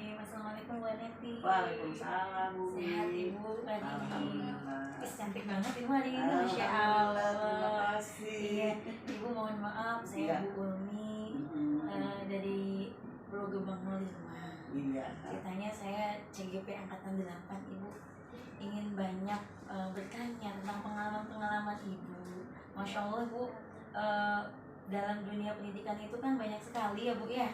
Bismillahirrahmanirrahim. Assalamualaikum Bu Neti. Waalaikumsalam Bu. Sehat Ibu hari ini? Alhamdulillah. Cantik banget Ibu hari ini, Masya Alhamdulillah, terima Allah. kasih. Iya, Ibu mohon maaf, saya Iya. Bu Ulmi dari Pulau Gebang 05. Iya. Ceritanya saya CGP Angkatan 8 Ibu. Ingin banyak bertanya tentang pengalaman-pengalaman Ibu. Masya Allah Bu, dalam dunia pendidikan itu kan banyak sekali ya Bu ya,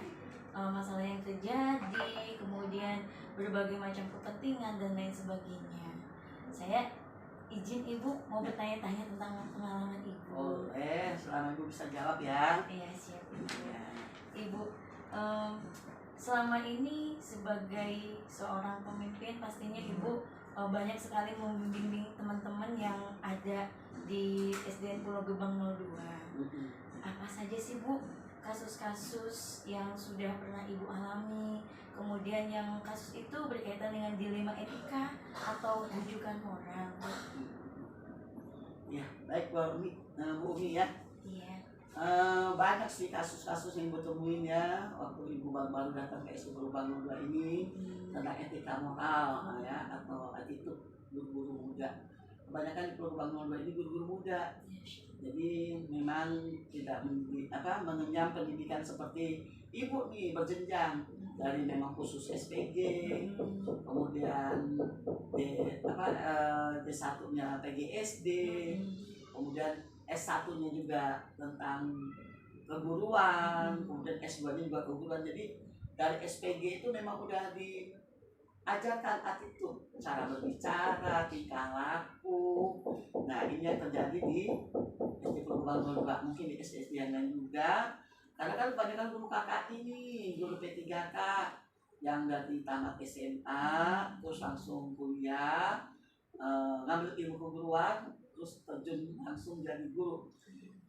masalah yang terjadi, kemudian berbagai macam kepentingan dan lain sebagainya. Saya izin Ibu mau bertanya-tanya tentang pengalaman Ibu. Boleh, selama Ibu bisa jawab ya. Iya siap Ibu. Ya. Ibu, selama ini sebagai seorang pemimpin pastinya Ibu banyak sekali membimbing teman-teman yang ada di SDN Pulau Gebang 02. Apa saja sih Bu kasus-kasus yang sudah pernah Ibu alami, kemudian yang kasus itu berkaitan dengan dilema etika atau rujukan moral? Ya, baik Bu Umi ya. Iya. Banyak sih kasus-kasus yang Ibu temuin ya waktu Ibu baru datang ke SDN Pulau Gebang 02 ini tentang etika moral ya atau attitude guru-guru muda. Kebanyakan di Pulau Gebang 02 ini guru-guru muda. Jadi memang tidak mengenyam pendidikan seperti Ibu nih berjenjang dari memang khusus SPG, kemudian D1-nya PGSD, kemudian S1-nya juga tentang keguruan, kemudian S2-nya juga keguruan. Jadi dari SPG itu memang udah diajarkan attitude, cara berbicara, tingkah laku. Nah ini yang terjadi di SD Pulau Gebang 02, mungkin di SD yang lain juga. Karena kan kebanyakan guru KKI nih, guru P3K yang dari tamat SMA terus langsung kuliah, ngambil ilmu keguruan, terus terjun langsung jadi guru.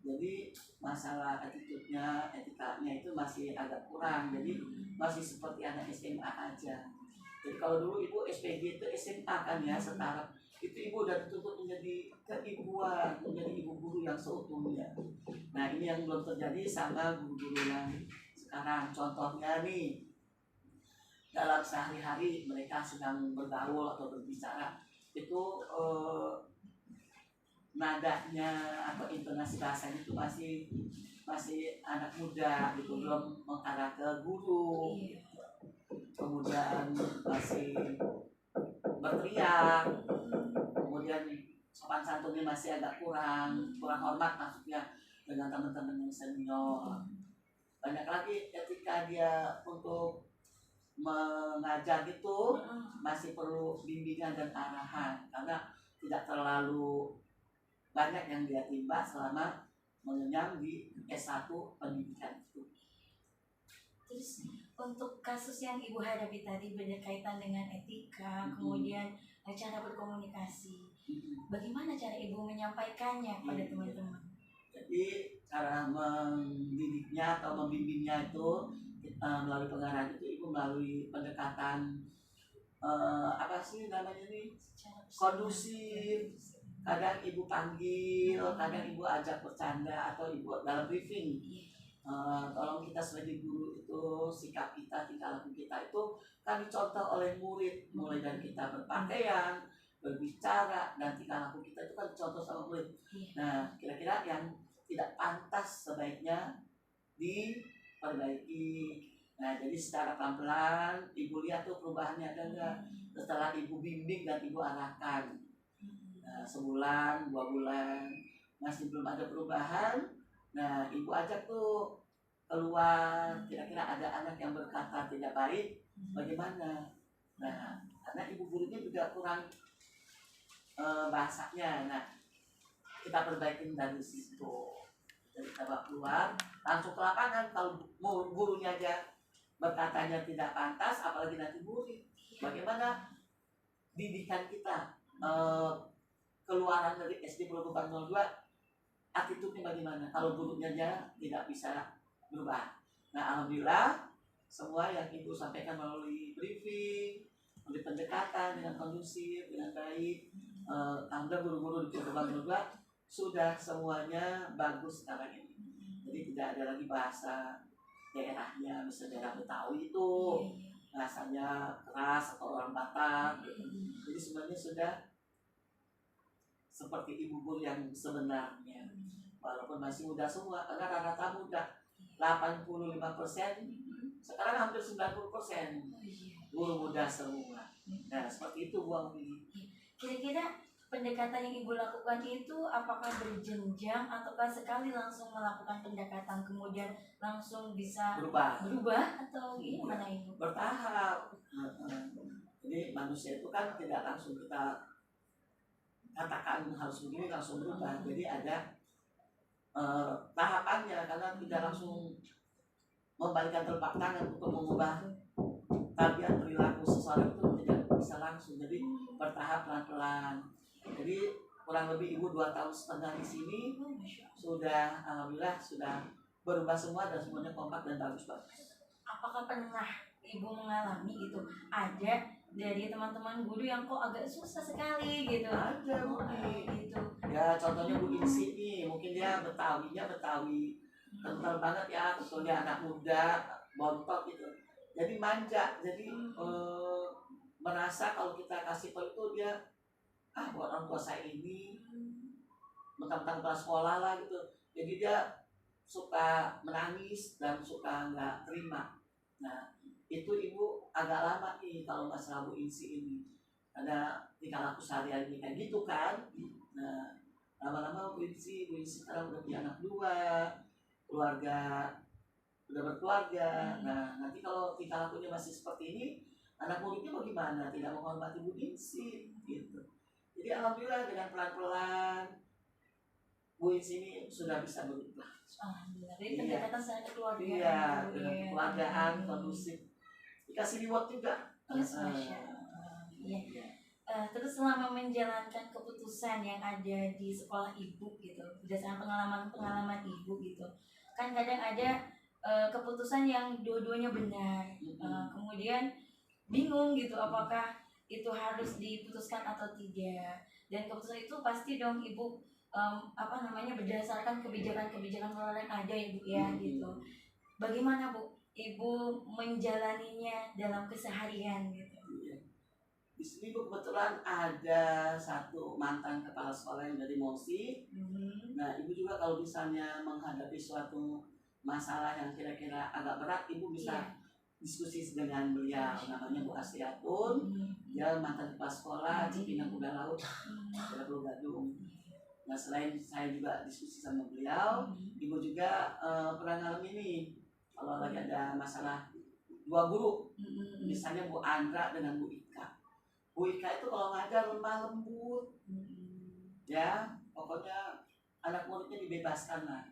Jadi masalah attitude-nya, etikanya itu masih agak kurang. Jadi masih seperti anak SMA aja. Jadi kalau dulu Ibu SPG itu SMA kan ya, setara itu Ibu udah dituntut menjadi keibuan, menjadi ibu guru yang seutuhnya. Nah ini yang belum terjadi sama guru-guru yang sekarang. Contohnya nih, dalam sehari-hari mereka sedang bergaul atau berbicara, itu nadanya atau intonasi bahasanya itu masih anak muda gitu, belum mengarah ke guru. Kemudian masih berteriak, kemudian sopan santunnya masih agak kurang hormat maksudnya dengan teman-teman yang senior. Banyak lagi ketika dia untuk mengajar gitu masih perlu bimbingan dan arahan, karena tidak terlalu banyak yang dia timba selama mengenyam di S1 pendidikan itu. Terus untuk kasus yang Ibu hadapi tadi berkaitan dengan etika, kemudian cara berkomunikasi, bagaimana cara Ibu menyampaikannya pada teman-teman? Jadi cara mendidiknya atau membimbingnya itu melalui pengarahan itu Ibu melalui pendekatan apa sih namanya ini, kondusif. Kadang Ibu panggil, kadang Ibu ajak bercanda, atau Ibu dalam briefing. Tolong kita sebagai guru itu sikap kita, tingkah laku kita itu kan dicontoh oleh murid, mulai dari kita berpakaian, berbicara, dan tingkah laku kita itu kan dicontoh sama murid. Nah kira-kira yang tidak pantas sebaiknya diperbaiki. Nah jadi secara pelan-pelan Ibu lihat tuh perubahannya ada enggak. Setelah Ibu bimbing dan Ibu arahkan, sebulan, 2 bulan masih belum ada perubahan, nah Ibu ajak tuh keluar, kira-kira ada anak yang berkata tidak baik, bagaimana? Nah karena Ibu gurunya juga kurang bahasanya, nah kita perbaikin dari situ. Jadi kita bawa keluar, langsung ke lapangan. Kalau gurunya aja berkatanya tidak pantas, apalagi nanti murid. Bagaimana didikan kita? Keluaran dari SD Pulau Gebang 02, attitude-nya bagaimana? Kalau gurunya aja tidak bisa berubah. Nah alhamdulillah semua yang Ibu sampaikan melalui briefing, melalui pendekatan dengan kondusif, dengan baik, alhamdulillah guru-guru di Pulau Gebang 02 sudah semuanya bagus sekarang ini. Jadi tidak ada lagi bahasa daerahnya, misalnya daerah Betawi itu bahasa bahasanya keras atau orang Batak. Jadi sebenarnya sudah seperti ibu guru yang sebenarnya, walaupun masih muda semua, karena rata-rata muda 85%, sekarang hampir 90% guru muda semua. Nah seperti itu Bu Anggi. Kira-kira pendekatan yang ibu lakukan itu apakah berjenjang ataukah sekali langsung melakukan pendekatan kemudian langsung bisa berubah atau gimana ibu? Bertahap. Jadi manusia itu kan tidak langsung kita katakan harus begini langsung berubah. Jadi ada tahapannya, karena tidak langsung membalikkan telapak tangan untuk mengubah tabiat perilaku seseorang itu tidak bisa langsung. Jadi bertahap pelan-pelan. Jadi kurang lebih ibu 2,5 tahun di sini sudah alhamdulillah sudah berubah semua dan semuanya kompak dan bagus-bagus. Apakah pernah ibu mengalami gitu ada dari teman-teman guru yang kok agak susah sekali gitu? Ada Bu gitu. Ya contohnya Bu Insi nih, mungkin dia Betawi kental banget ya, sebetulnya anak muda bontot gitu. Jadi manja, jadi merasa kalau kita kasih tahu itu dia buat orang tua saya ini mentang-mentang kelas sekolah lah gitu. Jadi dia suka menangis dan suka nggak terima. Nah itu ibu agak lama nih kalau masalah Bu Insi ini, ada tingkah laku sehari-hari kayak gitu kan. Nah lama-lama Bu Insi sekarang udah punya anak 2, keluarga udah berkeluarga. Nah nanti kalau tingkah lakunya masih seperti ini, anak muridnya bagaimana? Tidak menghormati Bu Insi gitu. Jadi alhamdulillah dengan pelan-pelan Bu Insi ini sudah bisa berubah. Alhamdulillah. Jadi pendekatan saya keluarga. Iya, dengan keluargaan kondusif. Dikasih reward juga. Masya Allah. Iya. Terus selama menjalankan keputusan yang ada di sekolah ibu gitu, berdasarkan pengalaman ibu gitu, kan kadang ada keputusan yang dua-duanya benar, kemudian bingung gitu apakah itu harus diputuskan atau tidak, dan keputusan itu pasti dong ibu berdasarkan kebijakan-kebijakan yang ada ya Bu ya gitu. Bagaimana Bu ibu menjalaninya dalam keseharian gitu? Di sini Bu kebetulan ada satu mantan kepala sekolah yang dari Mosi. Nah ibu juga kalau misalnya menghadapi suatu masalah yang kira-kira agak berat, ibu bisa diskusi dengan beliau. Namanya Bu Astiatun, dia mantan kepala sekolah Cipinang Kuda Laut, Pulau Gadung. Nah selain saya juga diskusi sama beliau, ibu juga pernah ngalamin ini. Kalau lagi ada masalah 2 guru, misalnya Bu Andra dengan Bu Ika. Bu Ika itu kalau ngajar lemah lembut, ya pokoknya anak muridnya dibebaskan lah.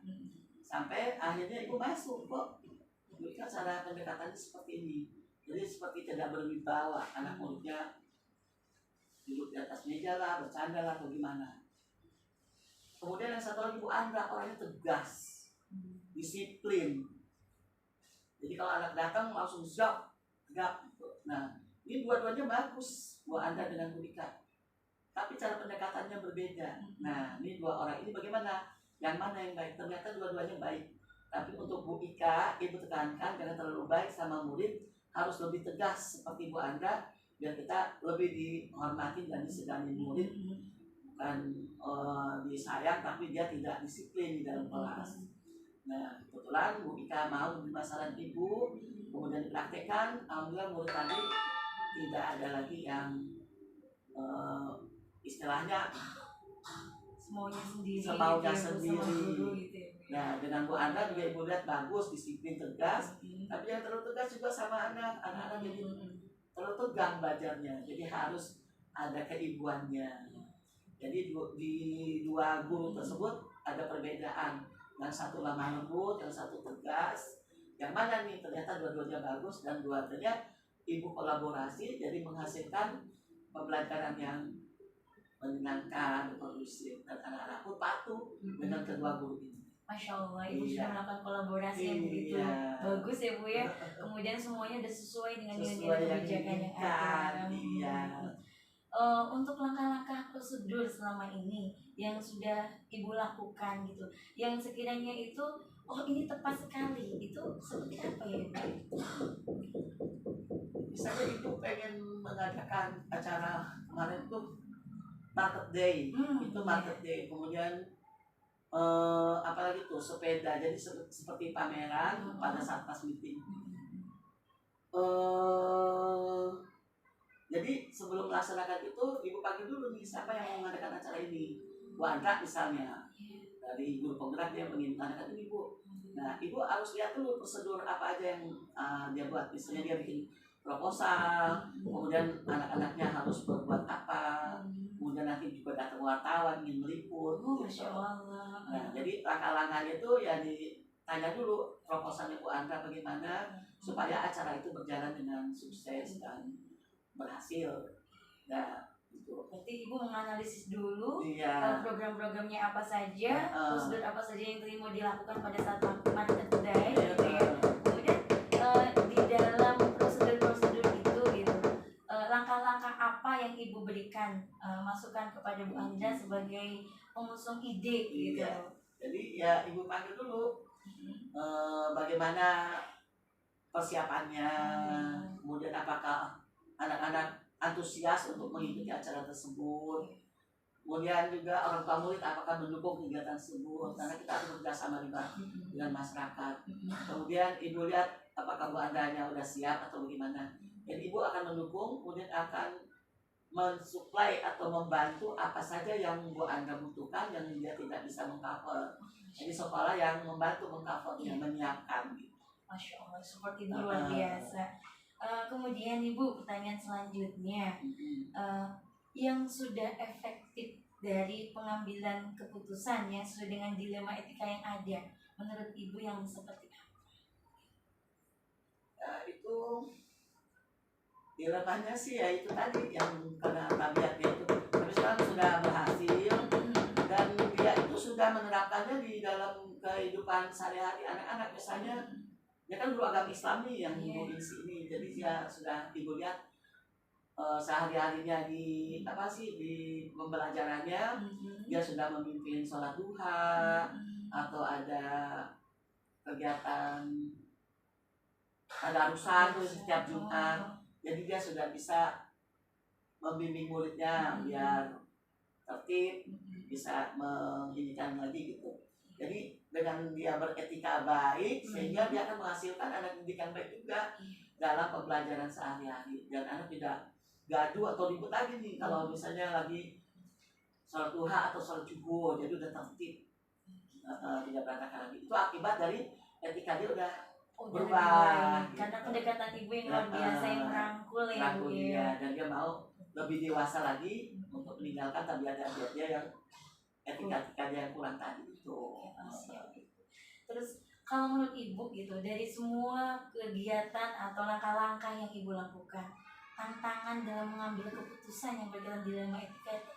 Sampai akhirnya ibu masuk kok. Bu Ika cara pendekatannya seperti ini. Jadi seperti tidak berwibawa, anak muridnya duduk di atas meja lah, bercanda lah, atau gimana. Kemudian yang satu lagi Bu Andra, orangnya tegas, disiplin. Jadi kalau anak datang langsung tegap. Nah ini dua-duanya bagus, Bu Andra dengan Bu Ika. Tapi cara pendekatannya berbeda. Nah ini 2 orang ini bagaimana? Yang mana yang baik? Ternyata dua-duanya baik. Tapi untuk Bu Ika, ibu tekankan jangan terlalu baik sama murid, harus lebih tegas seperti Bu Andra, biar kita lebih dihormati dan disegani murid. Bukan disayang tapi dia tidak disiplin di dalam kelas. Nah kebetulan Bu Ika mau di masalah ibu, kemudian dipraktekkan, alhamdulillah murid tadi tidak ada lagi yang istilahnya semaunya sendiri. Gitu. Nah dengan Bu Andra juga ibu lihat bagus, disiplin, tegas. Tapi yang terlalu tegas juga sama anak-anak jadi terlalu tegang belajarnya. Jadi harus ada keibuannya. Jadi di 2 guru tersebut ada perbedaan. Yang satu lemah lembut, yang satu tegas. Yang mana nih? Ternyata dua-duanya bagus dan dua-duanya ibu kolaborasi, jadi menghasilkan pembelajaran yang menyenangkan, kondusif, dan anak-anak pun patuh dengan kedua guru ini. Masya Allah, ibu sudah melakukan kolaborasi yang begitu bagus ya Bu ya. Kemudian semuanya sudah sesuai dengan kebijakan yang ada. Untuk langkah-langkah prosedur selama ini yang sudah ibu lakukan gitu, yang sekiranya itu ini tepat sekali, itu seperti apa ya Bu? misalnya ibu pengen mengadakan acara kemarin tuh market day, itu market day, kemudian apalagi tuh sepeda, jadi seperti pameran pada saat pas meeting. Jadi sebelum melaksanakan itu ibu panggil dulu nih siapa yang mau mengadakan acara ini, Bu Andra misalnya dari guru penggerak dia mengadakan ini Bu. Nah ibu harus lihat dulu prosedur apa aja yang dia buat, misalnya dia bikin proposal, kemudian anak-anaknya harus berbuat apa, kemudian nanti juga datang wartawan ingin meliput. Masya Allah. Nah jadi langkah-langkahnya itu ya ditanya dulu proposalnya Bu Andra bagaimana supaya acara itu berjalan dengan sukses dan berhasil. Nah itu berarti ibu menganalisis dulu iya. program-programnya apa saja, prosedur apa saja yang mau dilakukan pada saat market day gitu ya. Kemudian di dalam prosedur itu gitu, langkah-langkah apa yang ibu berikan masukan kepada Bu Andra sebagai pengusung ide gitu. Iya. Jadi ya ibu panggil dulu bagaimana persiapannya, kemudian apakah anak-anak antusias untuk mengikuti acara tersebut, kemudian juga orang tua murid apakah mendukung kegiatan tersebut, karena kita harus bekerjasama juga dengan masyarakat. Kemudian ibu lihat apakah Bu Andanya udah siap atau bagaimana, dan ibu akan mendukung, kemudian akan mensuplai atau membantu apa saja yang Bu Anda butuhkan yang dia tidak bisa mengcover. Jadi sekolah yang membantu mengcover, yang menyiapkan. Masya Allah, seperti itu luar biasa. Kemudian ibu, pertanyaan selanjutnya, yang sudah efektif dari pengambilan keputusan yang sesuai dengan dilema etika yang ada, menurut ibu yang seperti apa? Itu dilemanya sih ya itu tadi yang karena tabiatnya itu, tapi sekarang sudah berhasil dan dia itu sudah menerapkannya di dalam kehidupan sehari-hari anak-anak. Misalnya dia kan guru agama Islam nih yang ibu isi ini, jadi dia sudah ibu lihat sehari-harinya di apa sih di pembelajarannya, dia sudah memimpin sholat duha atau ada kegiatan tadarusan tuh setiap Jumat. Jadi dia sudah bisa membimbing muridnya biar tertib, bisa menginikan lagi gitu. Jadi dengan dia beretika baik, sehingga dia akan menghasilkan anak didikan baik juga dalam pembelajaran sehari-hari. Dan anak tidak gaduh atau ribut lagi nih kalau misalnya lagi sholat duha atau sholat subuh, jadi udah tertib, tidak berantakan lagi. Itu akibat dari etika dia udah berubah. Karena pendekatan ibu yang luar biasa yang merangkul ya Bu ya. Dan dia mau lebih dewasa lagi untuk meninggalkan tabiat-tabiat dia yang etika dia yang kurang tadi itu. Terus kalau menurut ibu gitu, dari semua kegiatan atau langkah-langkah yang ibu lakukan, tantangan dalam mengambil keputusan yang berkaitan dilema etika itu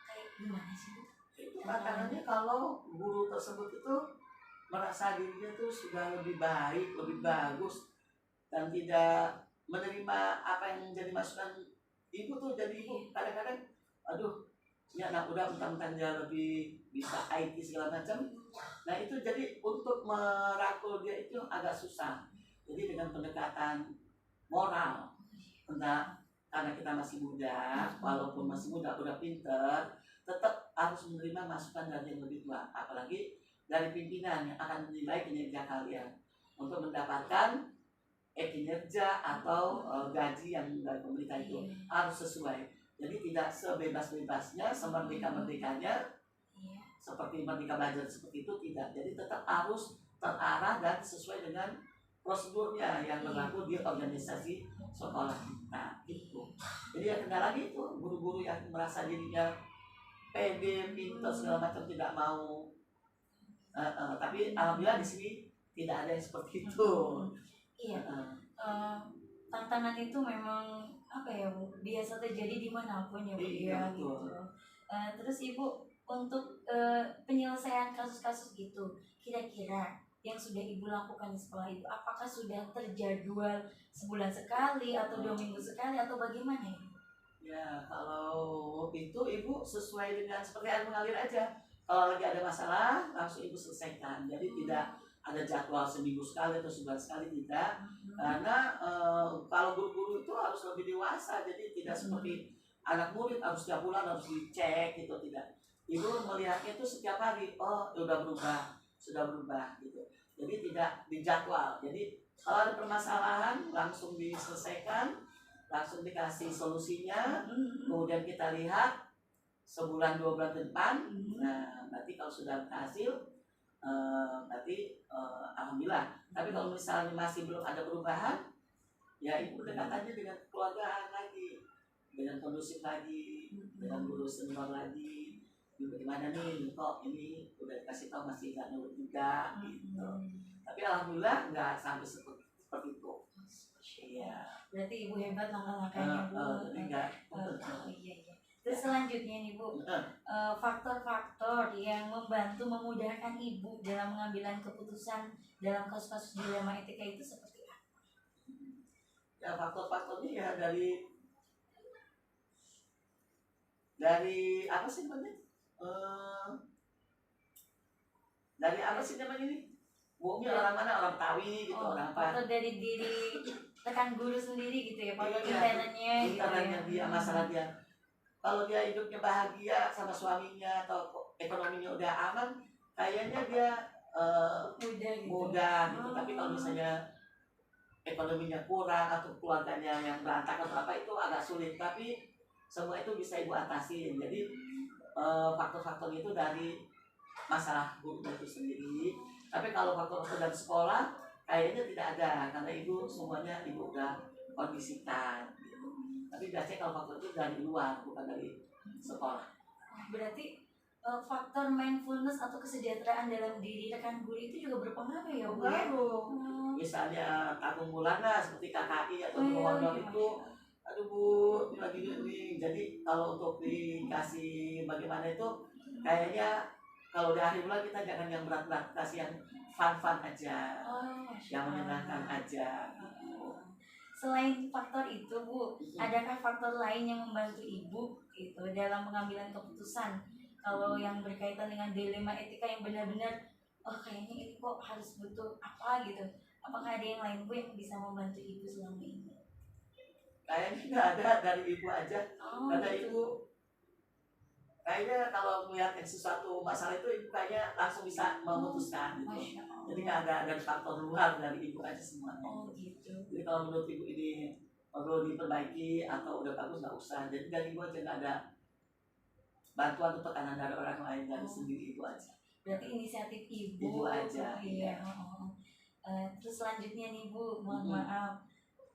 kayak gimana sih Bu? Itu tantangannya kalau guru tersebut itu merasa dirinya tuh sudah lebih baik, lebih bagus, dan tidak menerima apa yang menjadi masukan ibu tuh. Jadi ibu kadang-kadang aduh ini anak udah mentang-mentang dia lebih bisa IT segala macam. Nah itu jadi untuk merangkul dia itu agak susah. Jadi dengan pendekatan moral, entah karena kita masih muda, walaupun masih muda udah pinter, tetap harus menerima masukan dari yang lebih tua, apalagi dari pimpinan yang akan menilai kinerja kalian untuk mendapatkan kinerja atau gaji yang dari pemerintah itu harus sesuai. Jadi tidak sebebas-bebasnya, semerdeka-merdekanya seperti Merdeka Belajar seperti itu, tidak. Jadi tetap harus terarah dan sesuai dengan prosedurnya yang berlaku di organisasi sekolah kita itu. Jadi yang kendala itu guru-guru yang merasa dirinya pede, pintar segala macam tidak mau. Tapi alhamdulillah di sini tidak ada yang seperti itu. Iya. Tantangan itu memang apa ya Bu, biasa terjadi dimanapun ya Bu ya gitu. Terus Ibu untuk penyelesaian kasus-kasus gitu, kira-kira yang sudah Ibu lakukan setelah itu, apakah sudah terjadwal sebulan sekali atau 2 minggu sekali atau bagaimana ya? Ya kalau itu Ibu sesuai dengan seperti air mengalir aja. Kalau lagi ada masalah langsung Ibu selesaikan. Jadi tidak ada jadwal seminggu sekali atau sebulan sekali, tidak. Karena kalau guru-guru itu harus lebih dewasa, jadi tidak seperti anak murid harus setiap bulan harus dicek gitu, tidak. Ibu melihatnya itu setiap hari, oh sudah berubah gitu. Jadi tidak dijadwal. Jadi kalau ada permasalahan langsung diselesaikan, langsung dikasih solusinya, kemudian kita lihat sebulan 2 bulan ke depan. Nah, berarti kalau sudah berhasil, berarti alhamdulillah. Tapi kalau misalnya masih belum ada perubahan, ya ibu dekatannya dengan keluarga lagi, dengan kondusif lagi, dengan guru senior lagi. Bagaimana nih, kok ini udah dikasih tahu masih nggak nurut juga gitu. Tapi alhamdulillah nggak sampai seperti itu. Iya. Berarti ibu hebat langkah-langkahnya Bu. Jadi nggak. Iya. Terus selanjutnya nih Bu, faktor-faktor yang membantu memudahkan ibu dalam mengambil keputusan dalam kasus-kasus dilema etika itu seperti apa? Ya faktor-faktornya ya dari apa sih namanya? Dari apa sih namanya ini? Bukunya orang mana? Orang Betawi gitu, orang apa? Faktor dari diri rekan guru sendiri gitu ya, faktor Iya, internalnya gitu ya. dia, masalah dia. Kalau dia hidupnya bahagia sama suaminya atau ekonominya udah aman, kayaknya dia mudah gitu. Tapi kalau misalnya ekonominya kurang atau keluarganya yang berantakan atau apa, itu agak sulit. Tapi semua itu bisa ibu atasin. Jadi faktor-faktor itu dari masalah guru itu sendiri. Tapi kalau faktor-faktor dari sekolah kayaknya tidak ada, karena ibu semuanya ibu udah kondisikan gitu. Tapi biasanya kalau faktor itu dari luar, bukan dari sekolah. Berarti faktor mindfulness atau kesejahteraan dalam diri rekan guru itu juga berpengaruh ya Bu ya? Misalnya tabung bulanan seperti KKI atau honor itu, aduh Bu, ini lagi ini. Jadi kalau untuk dikasih bagaimana itu, kayaknya kalau di akhir bulan kita jangan yang berat-berat, kasih yang fun-fun aja, yang menyenangkan aja. Selain faktor itu Bu, adakah faktor lain yang membantu ibu itu dalam pengambilan keputusan kalau yang berkaitan dengan dilema etika yang benar-benar kayaknya ini kok harus butuh apa gitu? Apakah ada yang lain Bu yang bisa membantu ibu selama ini? Kayaknya nggak ada, dari ibu aja. Karena ibu kayaknya kalau melihat sesuatu masalah itu ibu kayaknya langsung bisa memutuskan gitu. Jadi nggak ada faktor luar, dari ibu aja semuanya. Gitu. Jadi kalau menurut ibu ini perlu diperbaiki atau udah bagus, nggak usah. Jadi dari ibu aja, nggak ada bantuan atau tekanan dari orang lain, dari sendiri ibu aja. Berarti inisiatif ibu aja. Iya. Terus selanjutnya nih Bu, mohon maaf,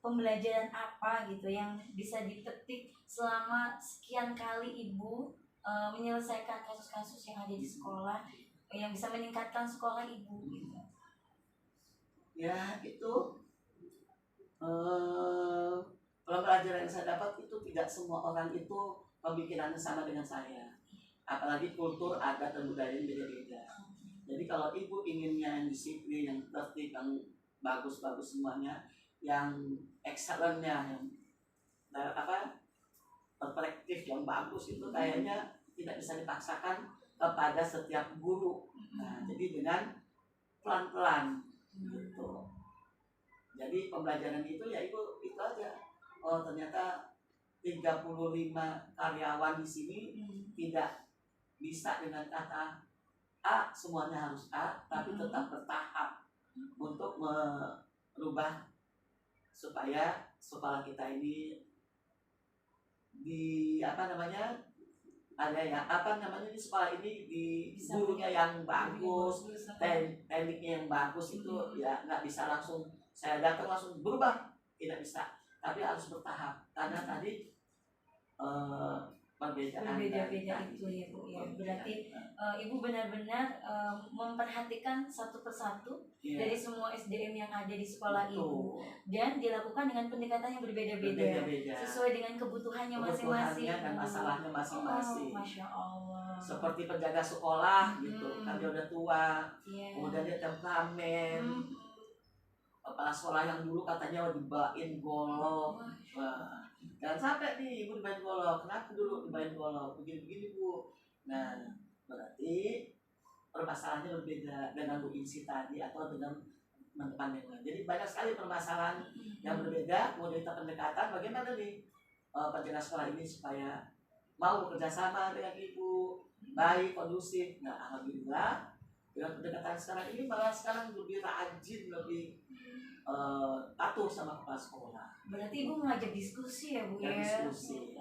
pembelajaran apa gitu yang bisa dipetik selama sekian kali ibu menyelesaikan kasus-kasus yang ada di sekolah, yang bisa meningkatkan sekolah ibu gitu? Ya itu pembelajaran yang saya dapat itu, tidak semua orang itu pemikirannya sama dengan saya. Apalagi kultur, adat, dan budaya beda-beda. Jadi kalau ibu inginnya yang disiplin, yang tertib, yang bagus-bagus semuanya, yang excellent-nya, yang perspektif yang bagus, itu kayaknya tidak bisa dipaksakan kepada setiap guru. Nah, jadi dengan pelan-pelan gitu. Jadi pembelajaran itu ya itu aja. Oh, ternyata 35 karyawan di sini tidak bisa dengan kata A semuanya harus A, tapi tetap bertahap untuk merubah supaya sekolah kita ini di di sekolah ini di gurunya yang bagus, tekniknya yang bagus itu ya nggak bisa langsung saya datang langsung berubah, tidak bisa, tapi harus bertahap karena tadi berbeda-beda itu ya Bu ya. Berarti ibu benar-benar memperhatikan satu persatu dari semua SDM yang ada di sekolah ibu, dan dilakukan dengan pendekatan yang berbeda-beda sesuai dengan kebutuhannya masing-masing dan masalahnya masing-masing. Masya Allah. Seperti penjaga sekolah gitu, kan dia udah tua, kemudian dia temperamen. Kepala sekolah yang dulu katanya dibawain golok. Jangan sampai nih ibu dibawain golok. Kenapa dulu dibawain golok? Begini-begini Bu. Nah, berarti permasalahannya berbeda dengan Bu Insi tadi atau dengan teman-teman yang lain. Jadi banyak sekali permasalahan yang berbeda, kemudian kita pendekatan bagaimana nih penjaga sekolah ini supaya mau bekerja sama dengan ibu, baik, kondusif. Nah, alhamdulillah dengan pendekatan sekarang ini malah sekarang lebih rajin, lebih patuh sama kepala sekolah. Berarti ibu mengajak diskusi ya bu ya. Diskusi.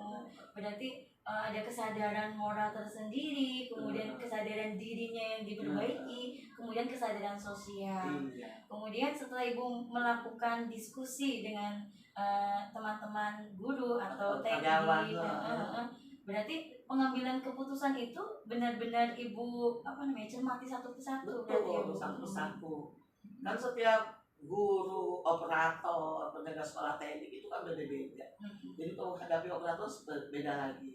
Berarti ada kesadaran moral tersendiri, kemudian kesadaran dirinya yang diperbaiki, kemudian kesadaran sosial. Kemudian setelah ibu melakukan diskusi dengan teman-teman guru atau TNI, berarti pengambilan keputusan itu benar-benar ibu cermati satu persatu. Betul, satu persatu. Kan setiap guru, operator, penjaga sekolah teknik itu kan beda-beda. Jadi kalau menghadapi operator beda lagi,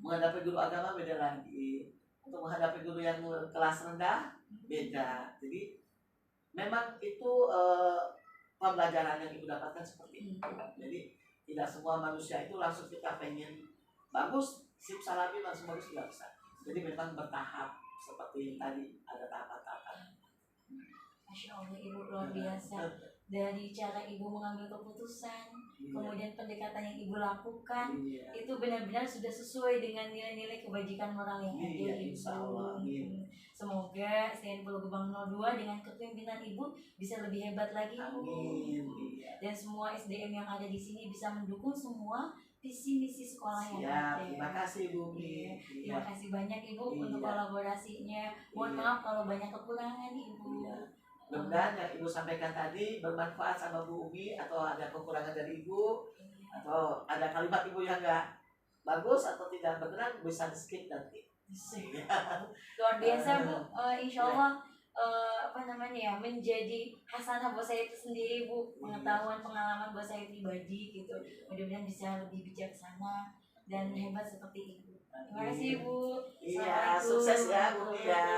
menghadapi guru agama beda lagi, untuk menghadapi guru yang kelas rendah beda. Jadi memang itu pembelajaran yang ibu dapatkan seperti itu. Jadi tidak semua manusia itu langsung kita pengen bagus, sip salamin langsung bagus, tidak bisa. Jadi memang bertahap seperti tadi ada tahapan-tahapan. Masya Allah ibu luar biasa. Dari cara ibu mengambil keputusan, kemudian pendekatan yang ibu lakukan, itu benar-benar sudah sesuai dengan nilai-nilai kebajikan moral yang ada ibu. Semoga SDN Pulau Gebang 02 dengan kepemimpinan ibu bisa lebih hebat lagi ibu. Dan semua SDM yang ada di sini bisa mendukung semua visi misi sekolah yang ada. Terima kasih Bu. Terima kasih banyak ibu untuk kolaborasinya. Mohon maaf kalau banyak kekurangan ibu. Mudah-mudahan yang ibu sampaikan tadi bermanfaat sama Bu Umi, atau ada kekurangan dari ibu, atau ada kalimat ibu yang enggak bagus atau tidak berkenan bisa di skip nanti. Luar biasa Bu. Insya Allah menjadi hasanah buat saya itu sendiri Bu, pengetahuan pengalaman buat saya pribadi gitu. Mudah-mudahan bisa lebih bijaksana dan hebat seperti ibu. Terima kasih Bu. Iya, sukses ya Bu ya.